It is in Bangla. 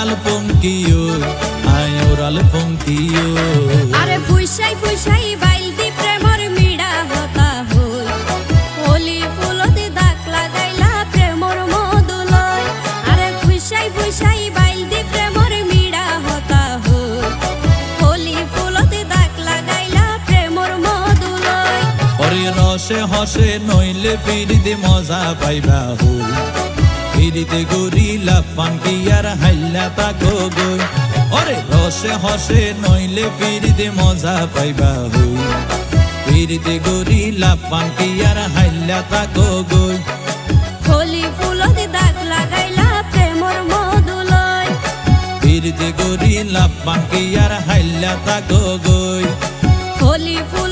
ওরাল পঙ্কিও আয় ওরাল পঙ্কিও আরে ফুইসাই ফুইসাই বাইলতি প্রেমর মিড়া হতা হই হোলি ফুলতে দাগ লাগাইলা প্রেমর মধুলয় আরে ফুইসাই ফুইসাই বাইলতি প্রেমর মিড়া হতা হই হোলি ফুলতে দাগ লাগাইলা প্রেমর মধুলয় ওরে রসে হসে নইলে ফিরিতে মজা পাইবা হই ফিরিতে গরিলা পাঙ্কি আর হাইলা তাকো গই ওরে রসে হসে নইলে ফিরিতে মজা পাইবা হই ফিরিতে গরিলা পাঙ্কি আর হাইলা তাকো গই হোলি ফুলতে দাগ লাগাইলা প্রেমর মধুলয় ফিরিতে গরিলা পাঙ্কি আর হাইলা তাকো গই হোলি ফুল